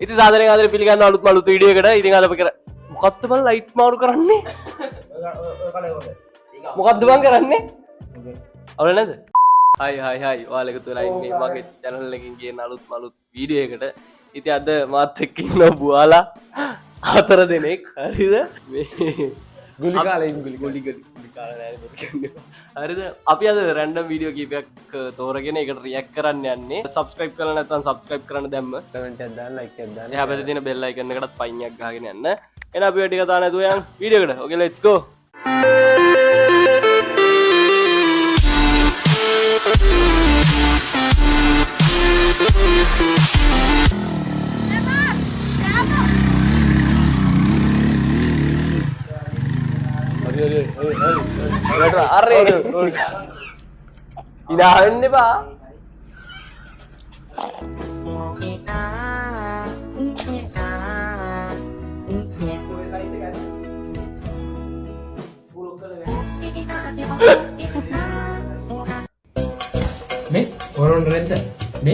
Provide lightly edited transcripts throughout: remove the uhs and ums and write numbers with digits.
ඉතින් සාදරයෙන් ආදරේ පිළිගන්න අලුත් මලුත් වීඩියෝ එකට. ඉතින් අද අපි මොකක්ද බං ලයිට් මාරු කරන්නේ? මොකක්ද බං කරන්නේ? අවුල නැද්ද? හයි ඔයාලා එකතු වෙලා ඉන්නේ මගේ channel එකකින් කියන අලුත් මලුත් වීඩියෝ එකට. ඉතින් අද මාත් එක්ක ඉන්න බුවාලා 4 දෙනෙක්. හරිද? මේ ගුලි කාලේ ගුලි කාලා නෑ නේ. හරිද? අපි අද රැන්ඩම් වීඩියෝ කීපයක් තෝරගෙන ඒකට රියැක්ට් කරන්න යන්නේ. subscribe කරලා නැත්නම් subscribe කරන්න දැම්ම. comment එකක් දාන්න like එකක් දාන්න. එහා පැත්තේ තියෙන bell icon එකටත් පයින්යක් ගහගෙන යන්න. එහෙනම් අපි වැඩි කතා නැතුව යන් වීඩියෝ එකට. okay let's go. Are ilahin ba? Me, orang renta. Me,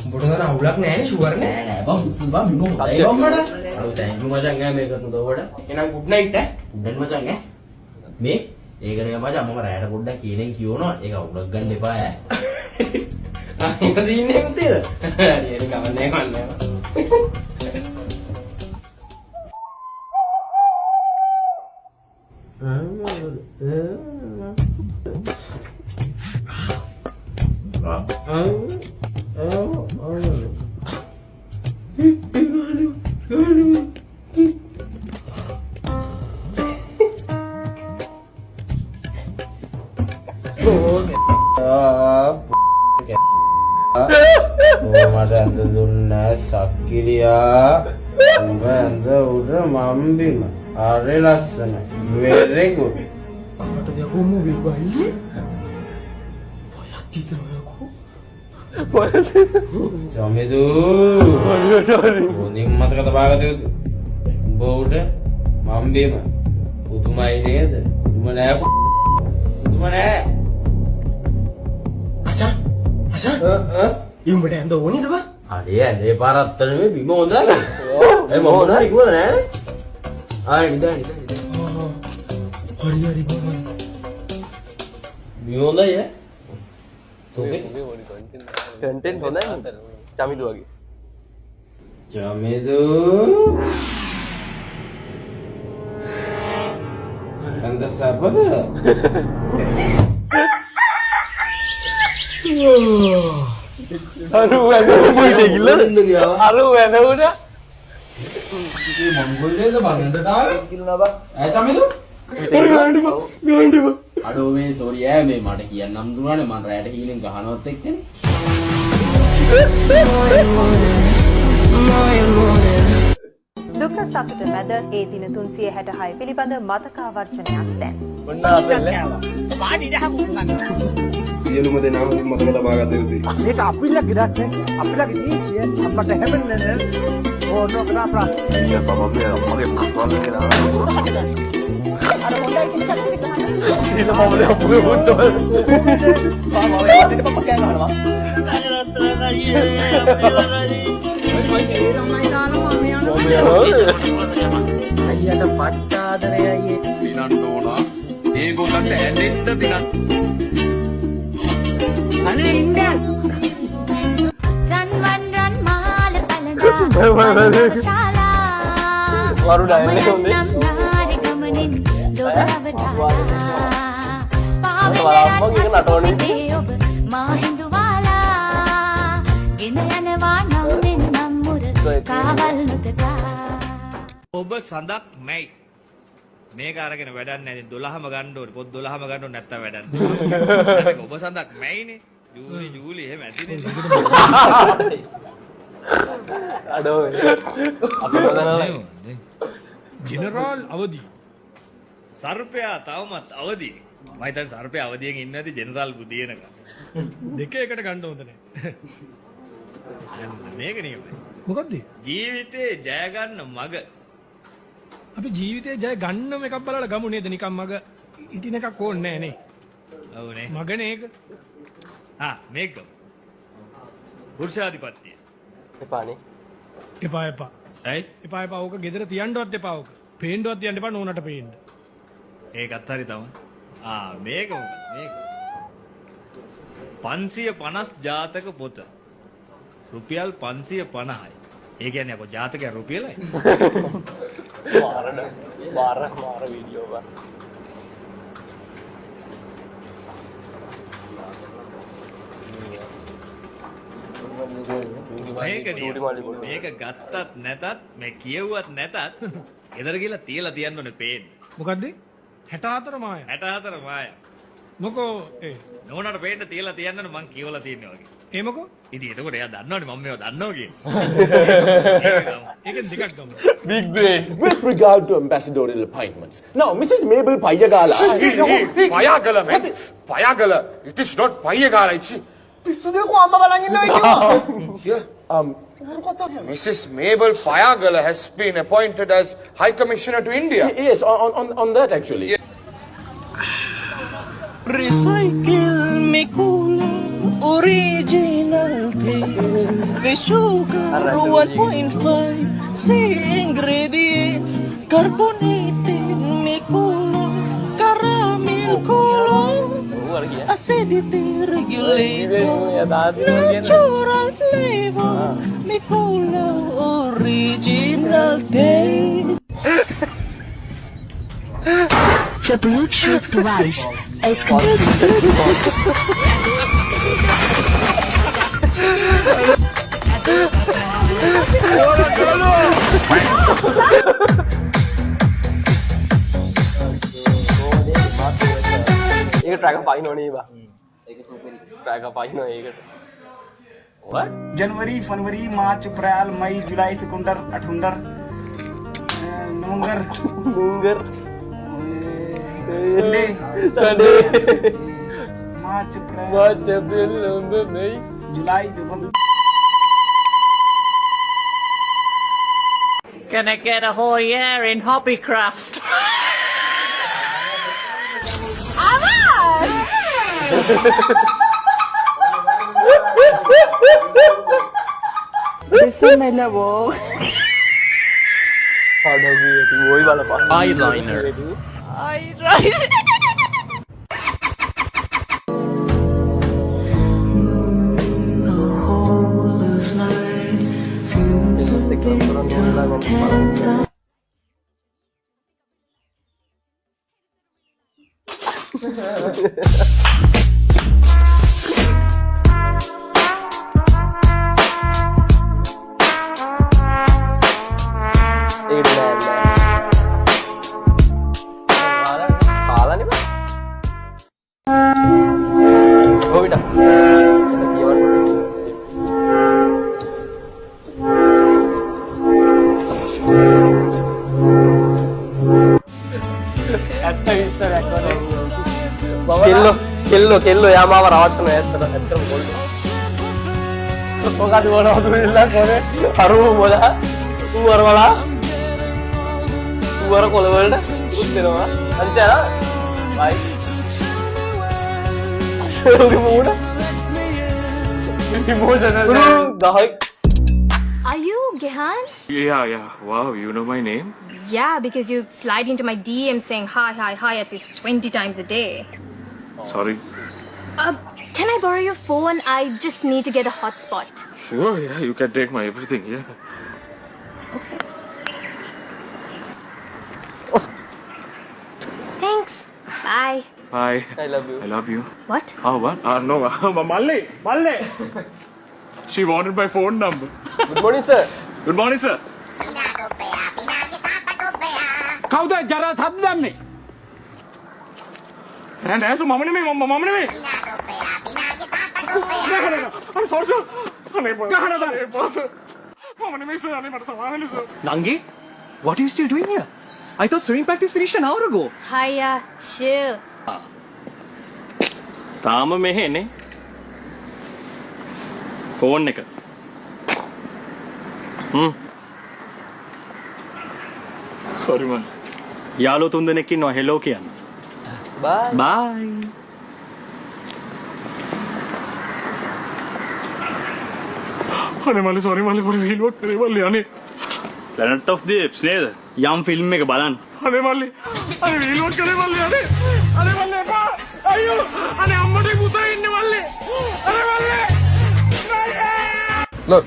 bodoh kan awalak nih, sugar nih. Bang, bingung. Ayo mana? Aduh, tanya macam nggak mereka tuh tahu ada. Enak good night dan macam nggak? Me, ඒක නේ මචං මම රැයට පොඩ්ඩක් කීනෙන් කියවනවා ඒක උඩක් ගන්න එපා ඈ. ඒක සීන් එකක් තියද? හරි කමන්නේ මන්නේ. මට ඇඳ දුන්නේ සක්කිලියා උඹ ඇඳ උඩ මම්බිම අරේ ලස්සන very good කාටද යකෝ මූවි බයින්නේ පොයක් විතර යකෝ සමිදු මොනින් මතක තබාගත යුතු උඹ උඩ මම්බිම පුදුමයි නේද උඹ නෑ Asan? Yung beda yang tahu ni tu apa? Ada parat terus bimo dah. Mau dah ikut dah. Hari dah. Hari bapa. Bimo dah ya. Soke. Content होना है चामी दो आगे. Jami tu. Anda siapa tu? Aduh, gila. Aduh, udah. Ini Mongol dia tu bang, anda tahu? Gila bang. Macam itu? Ganda bang. Aduh, me sorry ya, me mata kian nam dulu ane, man raya ini enggak hanot tek kan? දුක සතුට මැද ඒ දින 366 පිළිබඳ මතකාවර්ජනයක් දැන්. සියලුම දෙනාම මතක තබා ගත යුතුයි. මේක අපිලා ගිරක් නේ. අපිලාගේ ජීවිතය අපට හැපෙන්නේ නැහැ. ඕනෝ කරා ප්‍රශ්න. ඊය බබා මගේ පුතවල ගෙනා. අර හොඳයි කිච්චක් ගහන්න. Ini mau beli apa gue butuh. පාමාව යන්න පප්පා කෑ ගහනවා. අයියට පට්ටාදරයයි දිනන්න ඕන. ඒගොල්ලන්ට ඇදෙන්න දිනන්න. අනේ ඉන්න. රන් මාල පළඳා සාලා Baru dah ini undi. ඔබ සඳක් මැයි මේක අරගෙන වැඩක් නැහැ. 12ම ගන්න ඕනේ. පොත් 12ම ගන්න ඕනේ නැත්තම් වැඩක් නැහැ. ඔබ සඳක් මැයිනේ. ජූලි එහෙම ඇතිනේ. Aduh. Apa kata ජෙනරාල් අවදි. සර්පයා තවමත් අවදි. මම හිතන්නේ සර්පයා අවදියෙන් ඉන්නේ නැති ජෙනරාල් බුදියනක. දෙක එකට ගන්න හොඳ නැහැ. මේක නියමයි. මොකද්ද? ජීවිතේ ජය ගන්න මග. අපි ජීවිතේ ජය ගන්නම එකක් බලලා ගමු නේද? නිකන් මග ඉටින එකක් ඕනේ නැහැ නේ. ඔව් නේ. මගනේ ඒක. මේක. පුරුෂාධිපත්‍යය. එපානේ. එපා එපා. ඇයි එපා එපා ඕක ගෙදර තියන්නවත් එපා ඕක. පේන්නවත් තියන්න එපා නෝනට පේන්න. ඒකත් හරි තමයි මේක මොකද මේක 550 ජාතක පොත රුපියල් 550යි ඒ කියන්නේ අපෝ ජාතකය රුපියලයි මාර වීඩියෝ බා මේක ගත්තත් නැතත් මේ කියවුවත් නැතත් ගෙදර ගිහලා තියලා තියන්න ඕනේ පේන්නේ මොකද්ද? 64 මාය. 64 මාය මොකෝ ඒ නෝනට පේන්න තියලා තියන්න ඕනේ මං කියවලා තියන්නේ වගේ ඒ මොකෝ? ඉතින් එතකොට එයා දන්නවනේ මම මේව දන්නවා කියන්නේ ඒකෙන් දෙකක් ගමු. big brain With regard to ambassadorial appointments. Now, Mrs. Mabel Payagala. Payagala, man. Payagala. It is not Payagala. It's පිස්සු දෙකෝ අම්මා බලන් ඉන්නවා here. Mrs. Mabel Payagala has been appointed as High Commissioner to India. Yes, on that actually. Recycle me cola original taste. The sugar 1.5 say ingredients carbonated me cola caramel cola acidity regulator natural flavor me cola original taste. The Bluetooth device. ඒක ට්‍රැක පයින්නෝ නේ බා ඒක සුපරි ට්‍රැක පයින්නෝ ඒකට what January February March April May July September अठुंबर November මුංගර් Sunday मार्च अप्रैल මයි जुलाई दिसंबर Can I get a whole year in hobbycraft? eyeliner කෙල්ලෝ යා මාව රවට්ටන ඇත්තටම කොල්ලෝ මොකද මොනවද වෙලා කරේ අරුව මොලා ඌවරවලා ඌවර කොළ වලට උත් දෙනවා අනිචාර බයි ඔගේ මොඩ emotional ගහයි Are you Gehan? Yeah. Wow, you know my name? Yeah, because you slide into my DM saying hi at least 20 times a day. Sorry. Can I borrow your phone? I just need to get a hotspot. Sure, yeah, you can take my everything, yeah. Thanks. Bye. Bye. I love you I love you. What? Oh, what? No, Malle. She wanted my phone number. good morning sir Good morning, sir. කවුද ජරා සද්ද දැම්මේ And as a mama name. I'm sorry, sir. Nangi, what are you still doing here? I thought swimming practice finished an hour ago. Hiya. Chill. තාම මෙහෙනේ phone එක Sorry, man. යාළුවෝ තුන්දෙනෙක් ඉන්නවා hello කියන්න bye බයි අනේ මල්ලි සෝරි මල්ලි පොඩි විහිළුවක් කරේ මල්ලි අනේ Planet of the Apes නේද? යම් ෆිල්ම් එක බලන්න. අනේ මල්ලි අනේ විහිළුවක් කරේ මල්ලි අනේ මල්ලි එපා අයියෝ අනේ අම්මට පුතා ඉන්නේ මල්ලි අනේ මල්ලි Look.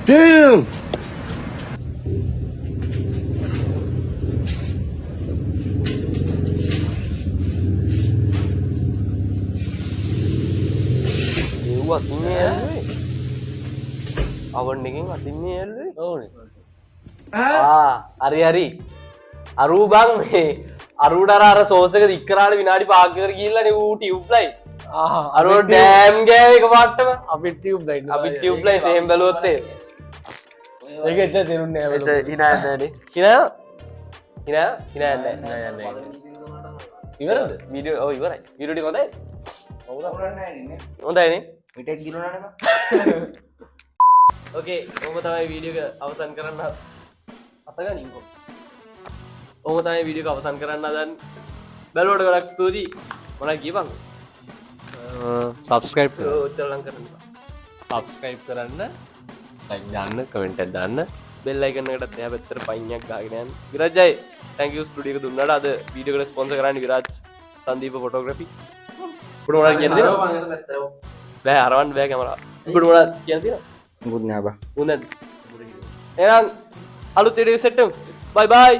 Damn! ඒව අතින්නේ ඇල්ලුවේ අවන් එකෙන් අතින්නේ ඇල්ලුවේ ඕනේ හරි අරූ බං මේ අරුට අර සෝස් එක ඉක්කරාට විනාඩි 5ක් විතර ගිහිල්ලානේ ඌ ටියුබ් ලයිට් අරෝ ඩෑම් ගෑව එක පාටම අපි ටියුබ් ලයිට් එහෙම බැලුවොත් ඒක එච්චර තේරුන්නේ නැහැ හිනා නැහැනේ හිනා නැහැ ඉවරද වීඩියෝ ඔව් ඉවරයි වීඩියෝ ටික හොඳයි හොඳයිනේ මිටෙක් ගිලුණානේ ඕකේ ඔබ තමයි වීඩියෝ එක අවසන් කරන්න අතගනින්කෝ ඔබ තමයි වීඩියෝ එක අවසන් කරන්න හදන්නේ බැලුවට ගොඩක් ස්තුතියි මොනවද කියපන් සබස්ක්‍රයිබ් කරන්න ලයික් දාන්න කමෙන්ට් එකක් දාන්න බෙල් අයිකන් එකටත් එහා පැත්තට පයින්යක් ගහගෙන යන්න විරාජ්ජයි thank you ස්ටුඩියෝ එක දුන්නාට අද වීඩියෝ එකට ස්පොන්සර් කරන්නේ විරාජ් සංදීප ෆොටෝග්‍රැෆි උඹට මොනවද කියන්න තියෙනවද බෑ අරවන්න බෑ කැමරාව උඹට මොනවද කියන්න තියෙනවද මුකුත් නෑ බා උනද එහෙනම් අලුත් වීඩියෝ සෙට් එකක් bye bye